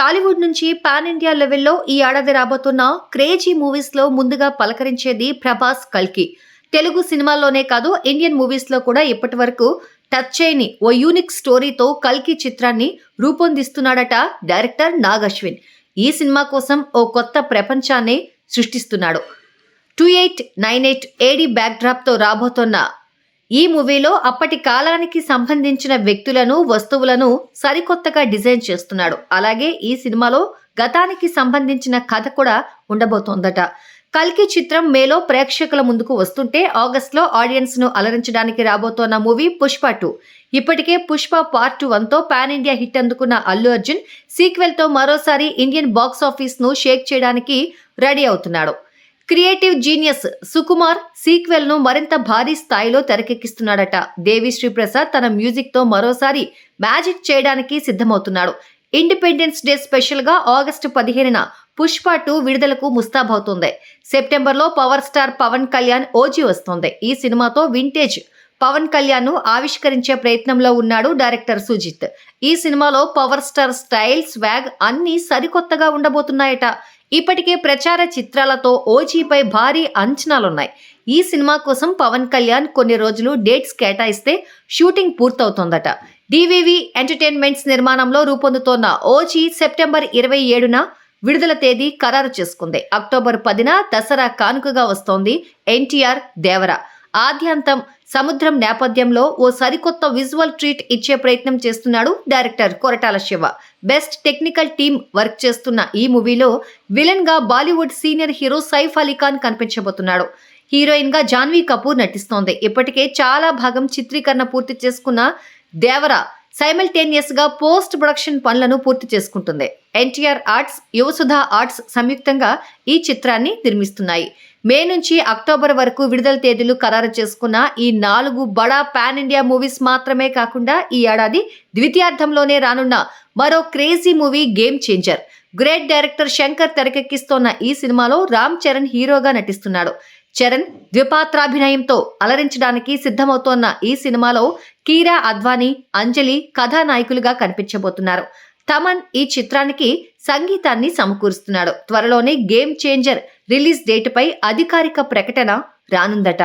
టాలీవుడ్ నుంచి pan India లెవెల్లో ఈ ఏడాది రాబోతున్న క్రేజీ మూవీస్ లో ముందుగా పలకరించేది ప్రభాస్ కల్కి. తెలుగు సినిమాల్లోనే కాదు ఇండియన్ మూవీస్ లో కూడా ఇప్పటి వరకు టచ్ చేయని ఓ యూనిక్ స్టోరీతో కల్కి చిత్రాన్ని రూపొందిస్తున్నాడట డైరెక్టర్ నాగ్ అశ్విన్. ఈ సినిమా కోసం ఓ కొత్త ప్రపంచాన్ని సృష్టిస్తున్నాడు. 2898 ఏడీ బ్యాక్ డ్రాప్ తో రాబోతున్న ఈ మూవీలో అప్పటి కాలానికి సంబంధించిన వ్యక్తులను, వస్తువులను సరికొత్తగా డిజైన్ చేస్తున్నాడు. అలాగే ఈ సినిమాలో గతానికి సంబంధించిన కథ కూడా ఉండబోతోందట. కల్కి చిత్రం మేలో ప్రేక్షకుల ముందుకు వస్తుంటే ఆగస్టులో ఆడియన్స్ ను అలరించడానికి రాబోతోన్న మూవీ పుష్ప 2. ఇప్పటికే పుష్ప పార్ట్ 1తో పాన్ ఇండియా హిట్ అందుకున్న అల్లు అర్జున్ సీక్వెల్ తో మరోసారి ఇండియన్ బాక్స్ ఆఫీస్ ను షేక్ చేయడానికి రెడీ అవుతున్నాడు. క్రియేటివ్ జీనియస్ సుకుమార్ సీక్వెల్ ను మరింత భారీ స్థాయిలో తెరకెక్కిస్తున్నాడట. దేవిశ్రీ ప్రసాద్ తన మ్యూజిక్ తో మరోసారి మ్యాజిక్ చేయడానికి సిద్ధమవుతున్నాడు. ఇండిపెండెన్స్ డే స్పెషల్ గా ఆగస్టు 15న పుష్ప 2 విడుదలకు ముస్తాబవుతోంది. సెప్టెంబర్లో power star Pawan Kalyan OG వస్తోంది. ఈ సినిమాతో వింటేజ్ పవన్ కళ్యాణ్ ను ఆవిష్కరించే ప్రయత్నంలో ఉన్నాడు డైరెక్టర్ సుజిత్. ఈ సినిమాలో పవర్ స్టార్ స్టైల్, స్వాగ్ అన్ని సరికొత్తగా ఉండబోతున్నాయట. ఇప్పటికే ప్రచార చిత్రాలతో ఓజీపై భారీ అంచనాలున్నాయి. ఈ సినిమా కోసం పవన్ కళ్యాణ్ కొన్ని రోజులు డేట్స్ కేటాయిస్తే షూటింగ్ పూర్తవుతోందట. డివివి ఎంటర్టైన్మెంట్స్ నిర్మాణంలో రూపొందుతోన్న ఓజీ సెప్టెంబర్ 27న విడుదల తేదీ ఖరారు చేసుకుంది. అక్టోబర్ 10న దసరా కానుకగా వస్తోంది ఎన్టీఆర్ దేవర. ఆద్యంతం సముద్రం నేపథ్యంలో ఓ సరికొత్త విజువల్ ట్రీట్ ఇచ్చే ప్రయత్నం చేస్తున్నాడు director Koratala Siva. Best technical team work చేస్తున్న ఈ మూవీలో విలన్ గా బాలీవుడ్ సీనియర్ హీరో సైఫ్ అలీ ఖాన్ కనిపించబోతున్నాడు. హీరోయిన్ గా జాన్వీ కపూర్ నటిస్తోంది. ఇప్పటికే చాలా భాగం చిత్రీకరణ పూర్తి చేసుకున్న దేవర సైమల్టేనియస్ గా పోస్ట్ ప్రొడక్షన్ పనులను పూర్తి చేసుకుంటుంది. ఎన్టీఆర్ ఆర్ట్స్, యువసుధ ఆర్ట్స్ సంయుక్తంగా ఈ చిత్రాన్ని నిర్మిస్తున్నాయి. మే నుంచి అక్టోబర్ వరకు విడుదల తేదీలు ఖరారు చేసుకున్న ఈ 4 బడా పాన్ ఇండియా మూవీస్ మాత్రమే కాకుండా ఈ ఏడాది ద్వితీయార్థంలోనే రానున్న మరో crazy movie game changer. Great director Shankar తెరకెక్కిస్తోన్న ఈ సినిమాలో రామ్ చరణ్ హీరోగా నటిస్తున్నాడు. చరణ్ ద్విపాత్రాభినయంతో అలరించడానికి సిద్ధమవుతోన్న ఈ సినిమాలో కీరా అద్వానీ, అంజలి కథానాయకులుగా కనిపించబోతున్నారు. తమన్ ఈ చిత్రానికి సంగీతాన్ని సమకూరుస్తున్నాడు. త్వరలోనే గేమ్ చేంజర్ రిలీజ్ డేటుపై అధికారిక ప్రకటన రానుందట.